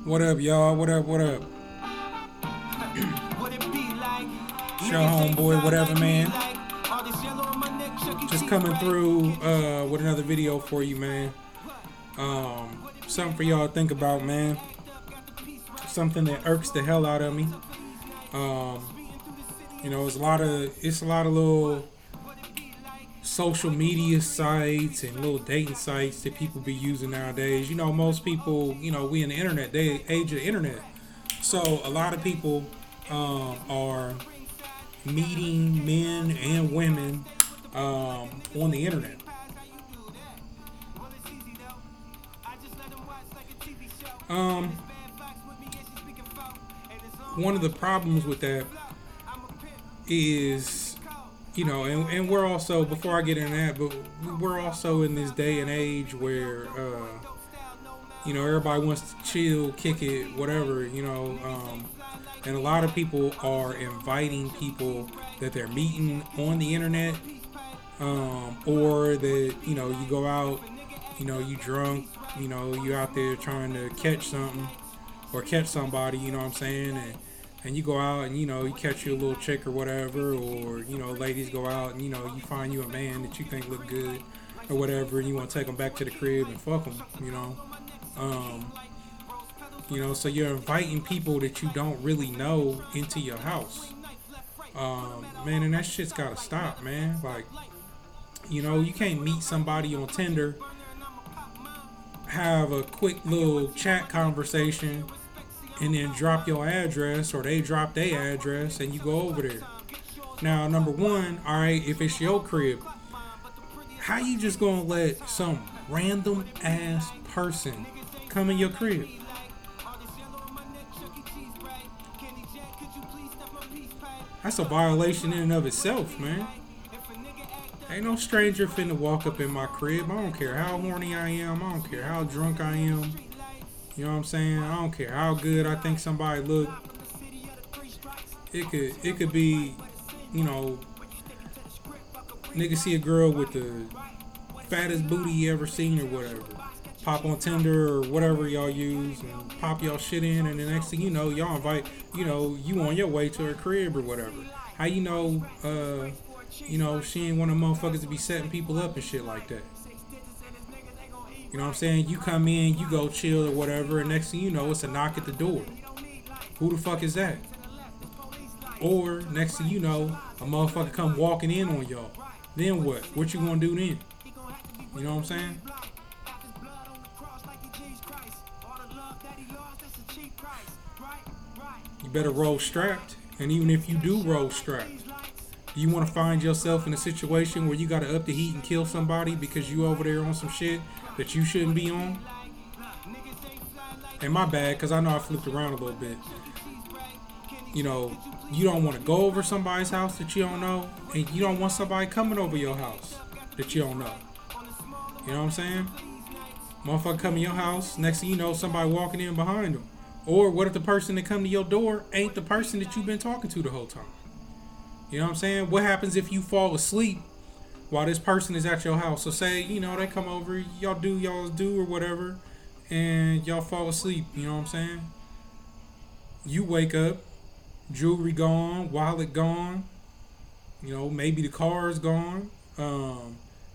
What up, y'all? What up? What up? Show homeboy, whatever, man. Just coming through with another video for you, man. Something for y'all to think about, man. Something that irks the hell out of me. It's a lot of little social media sites and little dating sites that people be using nowadays. Most people, we in the internet, age of the internet. So a lot of people are meeting men and women on the internet. One of the problems with that is, and we're also, before I get into that, but we're also in this day and age where, everybody wants to chill, kick it, whatever, and a lot of people are inviting people that they're meeting on the internet, or that, you go out, you drunk, you out there trying to catch something or catch somebody, you know what I'm saying? And you go out and, you catch you a little chick or whatever, or, ladies go out and, you find you a man that you think look good or whatever, and you want to take them back to the crib and fuck them, so you're inviting people that you don't really know into your house. Man, and that shit's gotta stop, man. Like, you can't meet somebody on Tinder, have a quick little chat conversation, and then drop your address, or they drop their address, and you go over there. Now, number one, alright, if it's your crib, how you just gonna let some random ass person come in your crib? That's a violation in and of itself, man. Ain't no stranger finna walk up in my crib. I don't care how horny I am. I don't care how drunk I am. You know what I'm saying? I don't care how good I think somebody look. It could be, nigga see a girl with the fattest booty you ever seen or whatever. Pop on Tinder or whatever y'all use and pop y'all shit in, and the next thing you know, y'all invite, you on your way to her crib or whatever. How she ain't one of them motherfuckers to be setting people up and shit like that. You know what I'm saying? You come in, you go chill or whatever, and next thing you know, it's a knock at the door. Who the fuck is that? Or next thing you know, a motherfucker come walking in on y'all. Then what? What you gonna do then? You know what I'm saying? You better roll strapped. And even if you do roll strapped, you want to find yourself in a situation where you got to up the heat and kill somebody because you over there on some shit that you shouldn't be on? And my bad, because I know I flipped around a little bit. You don't want to go over somebody's house that you don't know, and you don't want somebody coming over your house that you don't know. You know what I'm saying? Motherfucker come in your house, next thing you know, somebody walking in behind them. Or what if the person that come to your door ain't the person that you've been talking to the whole time? You know what I'm saying? What happens if you fall asleep while this person is at your house? So say, they come over, y'all do y'all's do or whatever, and y'all fall asleep, you know what I'm saying? You wake up, jewelry gone, wallet gone, maybe the car is gone,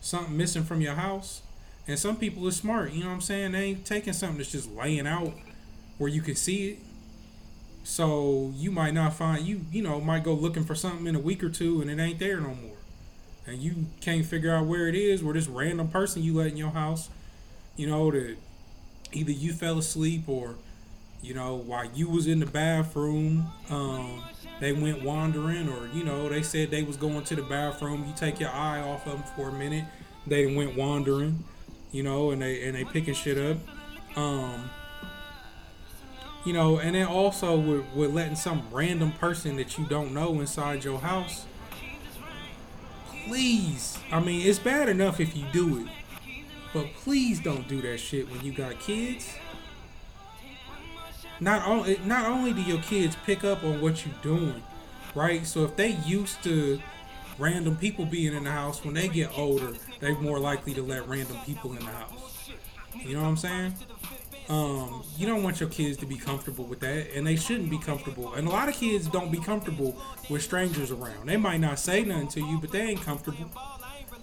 something missing from your house. And some people are smart, you know what I'm saying? They ain't taking something that's just laying out where you can see it. So you might not find, might go looking for something in a week or two and it ain't there no more. And you can't figure out where it is, where this random person you let in your house, that either you fell asleep or, while you was in the bathroom, they went wandering, or, they said they was going to the bathroom. You take your eye off of them for a minute. They went wandering, and they picking shit up. And then also with letting some random person that you don't know inside your house. Please, it's bad enough if you do it, but please don't do that shit when you got kids. Not only do your kids pick up on what you're doing, right? So if they used to random people being in the house, when they get older, they're more likely to let random people in the house. You know what I'm saying? You don't want your kids to be comfortable with that, and they shouldn't be comfortable. And a lot of kids don't be comfortable with strangers around. They might not say nothing to you, but they ain't comfortable.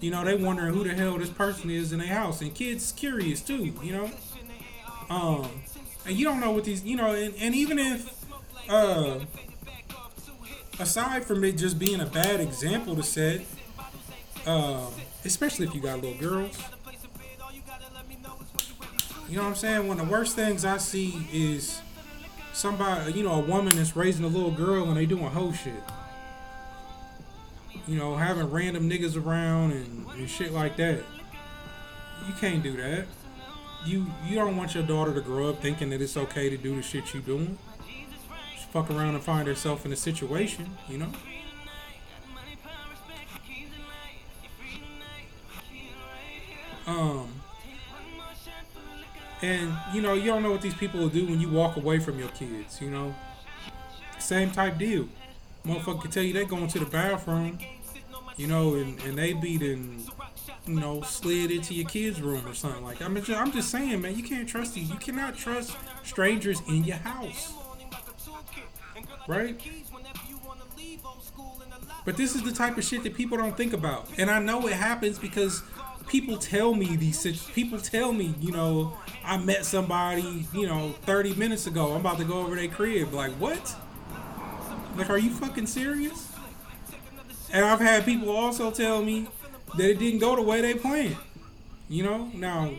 You know, they wondering who the hell this person is in their house, and kids curious too. You know, and you don't know what these, you know, and even if, aside from it just being a bad example to set, especially if you got little girls. You know what I'm saying? One of the worst things I see is somebody, you know, a woman that's raising a little girl and they doing hoe shit. You know, having random niggas around and shit like that. You can't do that. You don't want your daughter to grow up thinking that it's okay to do the shit you doing. Just fuck around and find herself in a situation, you know? And, you know, you don't know what these people will do when you walk away from your kids, you know? Same type deal. Motherfucker can tell you they going to the bathroom, you know, and they be then, you know, slid into your kid's room or something like that. I mean, I'm just saying, man, you can't trust these. You cannot trust strangers in your house. Right? But this is the type of shit that people don't think about. And I know it happens because people tell me people tell me, you know, I met somebody, you know, 30 minutes ago. I'm about to go over their crib. Like, what? Like, are you fucking serious? And I've had people also tell me that it didn't go the way they planned. You know? Now,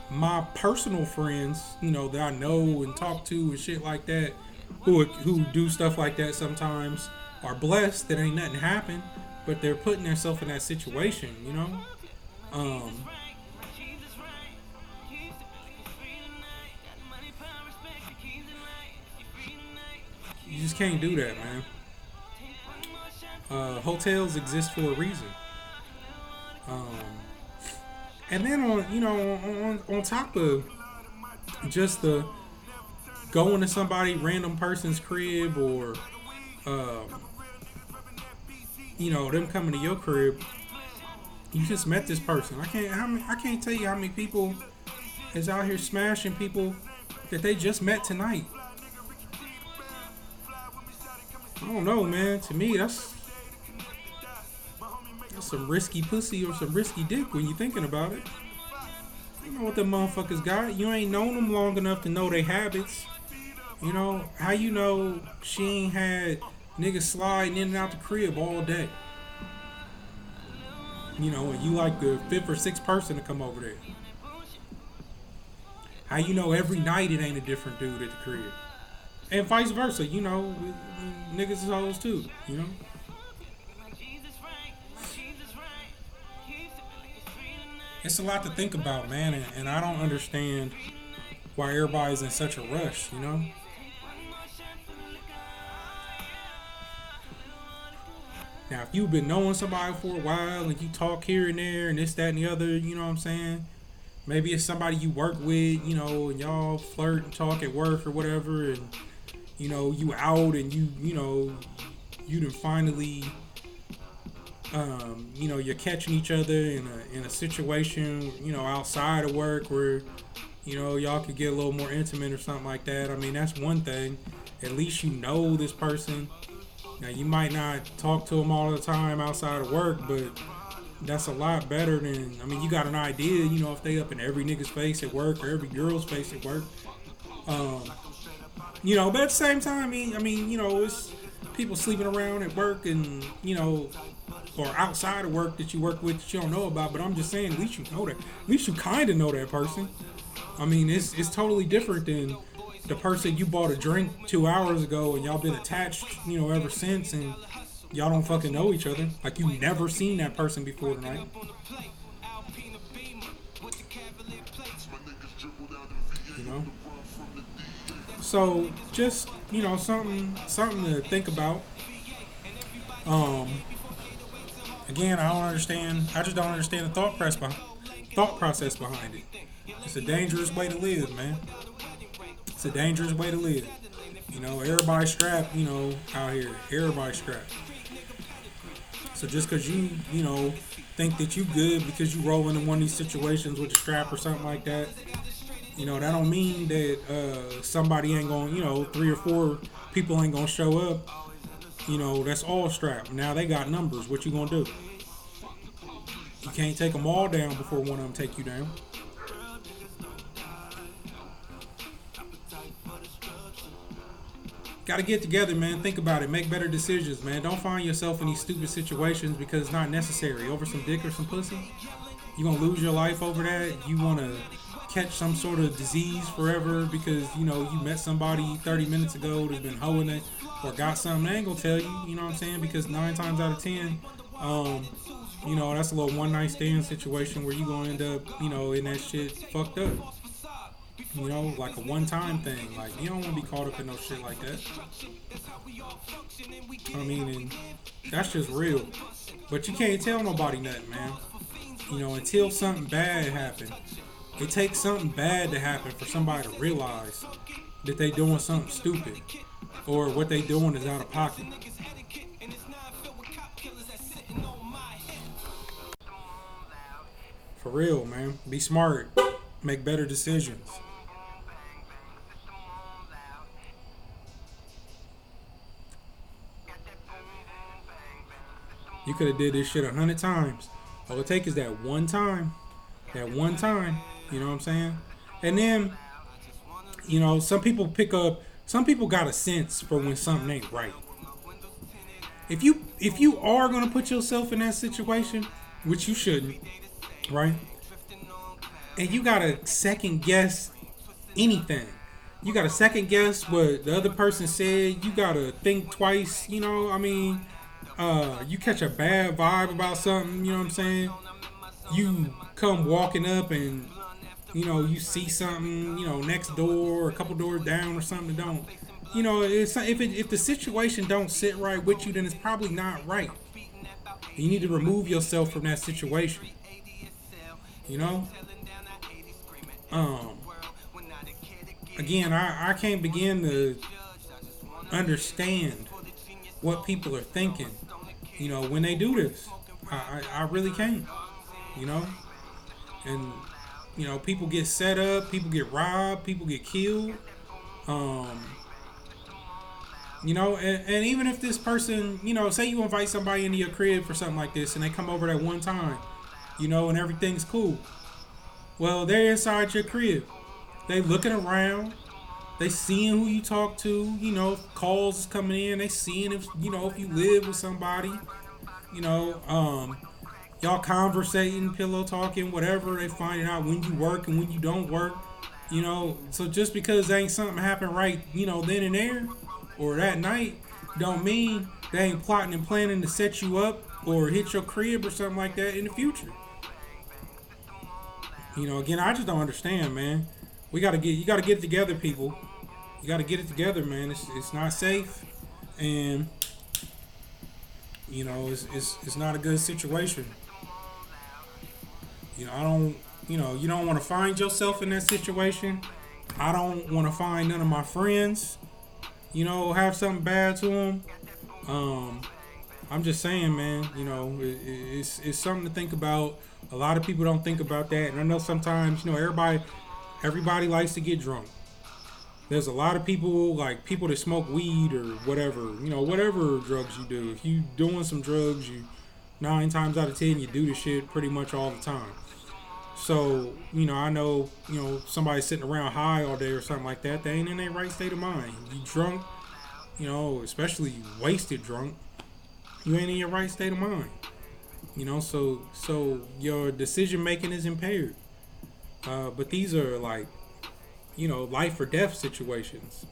my personal friends, you know, that I know and talk to and shit like that, who do stuff like that sometimes, are blessed that ain't nothing happen, but they're putting themselves in that situation, you know? You just can't do that, man. Hotels exist for a reason. And then on top of just the going to somebody random person's crib or you know, them coming to your crib, you just met this person. I can't tell you how many people is out here smashing people that they just met tonight. I don't know, man. To me, that's some risky pussy or some risky dick when you thinking about it. You know what them motherfuckers got. You ain't known them long enough to know their habits. You know, how you know she ain't had niggas sliding in and out the crib all day? You know, and you like the fifth or sixth person to come over there. How you know every night it ain't a different dude at the crib? And vice versa, you know, niggas is hoes too, you know? It's a lot to think about, man, and I don't understand why everybody's in such a rush, you know? Now, if you've been knowing somebody for a while and you talk here and there and this, that, and the other, you know what I'm saying? Maybe it's somebody you work with, you know, and y'all flirt and talk at work or whatever, and, you know, you out and you know, you done finally, you know, you're catching each other in a situation, you know, outside of work where, you know, y'all could get a little more intimate or something like that. I mean, that's one thing. At least you know this person. Now, you might not talk to them all the time outside of work, but that's a lot better than, I mean, you got an idea, you know, if they up in every nigga's face at work or every girl's face at work. You know, but at the same time, I mean, you know, it's people sleeping around at work and, you know, or outside of work that you work with that you don't know about, but I'm just saying, at least you know that. At least you kind of know that person. I mean, it's totally different than the person you bought a drink 2 hours ago and y'all been attached, you know, ever since, and y'all don't fucking know each other. Like, you never seen that person before tonight. You know? So, just, you know, something to think about. Again, I just don't understand the thought process behind it. It's a dangerous way to live, man. It's a dangerous way to live. You know, everybody's strapped, you know, out here. Everybody's strapped. So just because you know, think that you good because you roll into one of these situations with a strap or something like that. That don't mean that somebody ain't going, 3 or 4 people ain't gonna show up. That's all strapped. Now they got numbers. What you gonna do? You can't take them all down before one of them take you down. Got to get together, man. Think about it. Make better decisions, man. Don't find yourself in these stupid situations because it's not necessary. Over some dick or some pussy, you gonna lose your life over that. You wanna catch some sort of disease forever because you met somebody 30 minutes ago that's been hoeing it or got something. They ain't gonna tell you. You know what I'm saying? Because 9 times out of 10, that's a little one night stand situation where you gonna end up, in that shit fucked up. Like a one-time thing. Like, you don't want to be caught up in no shit like that. And that's just real. But you can't tell nobody nothing, man. Until something bad happens. It takes something bad to happen for somebody to realize that they doing something stupid or what they doing is out of pocket. For real, man. Be smart. Make better decisions. You could have did this shit 100 times. All it takes is that one time. That one time. You know what I'm saying? And then, some people got a sense for when something ain't right. If you are gonna put yourself in that situation, which you shouldn't, right? And you gotta second guess anything. You gotta second guess what the other person said. You gotta think twice. You catch a bad vibe about something, you know what I'm saying? You come walking up and, you see something, next door or a couple doors down or something that don't, if the situation don't sit right with you, then it's probably not right. You need to remove yourself from that situation. Again, I can't begin to understand what people are thinking, when they do this. I really can't, and people get set up, people get robbed, people get killed, and even if this person, say you invite somebody into your crib for something like this and they come over that one time, and everything's cool. Well, they're inside your crib. They looking around. They seeing who you talk to, calls is coming in. They seeing if you live with somebody, y'all conversating, pillow talking, whatever. They finding out when you work and when you don't work, So just because ain't something happen right, then and there or that night, don't mean they ain't plotting and planning to set you up or hit your crib or something like that in the future. Again, I just don't understand, man. You gotta get it together, people. You gotta get it together, man. It's not safe, and it's not a good situation. I don't, you don't want to find yourself in that situation. I don't want to find none of my friends, have something bad to them. I'm just saying, man. It's something to think about. A lot of people don't think about that, and I know sometimes, everybody likes to get drunk. There's a lot of people, like people that smoke weed or whatever, whatever drugs you do. If you doing some drugs, 9 times out of 10 you do this shit pretty much all the time. So, I know, somebody sitting around high all day or something like that, they ain't in their right state of mind. You drunk, especially wasted drunk, you ain't in your right state of mind. So your decision making is impaired. But these are like, life or death situations.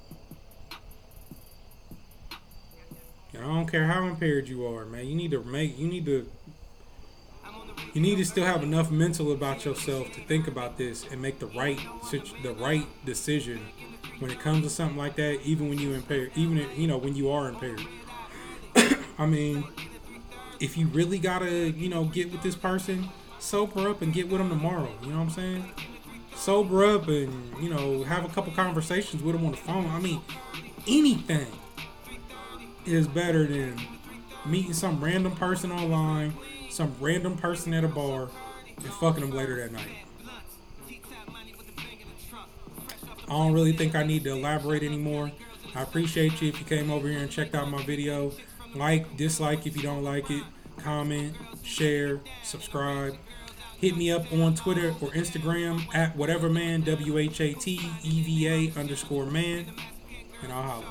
I don't care how impaired you are, man. You need to still have enough mental about yourself to think about this and make the right decision when it comes to something like that. Even when you impaired, when you are impaired. If you really gotta, get with this person, sober up and get with them tomorrow. You know what I'm saying? Sober up and, have a couple conversations with them on the phone. Anything is better than meeting some random person online, some random person at a bar, and fucking them later that night. I don't really think I need to elaborate anymore. I appreciate you if you came over here and checked out my video. Like, dislike if you don't like it. Comment, share, subscribe. Hit me up on Twitter or Instagram at whateverman, WHATEVA_man, and I'll holler.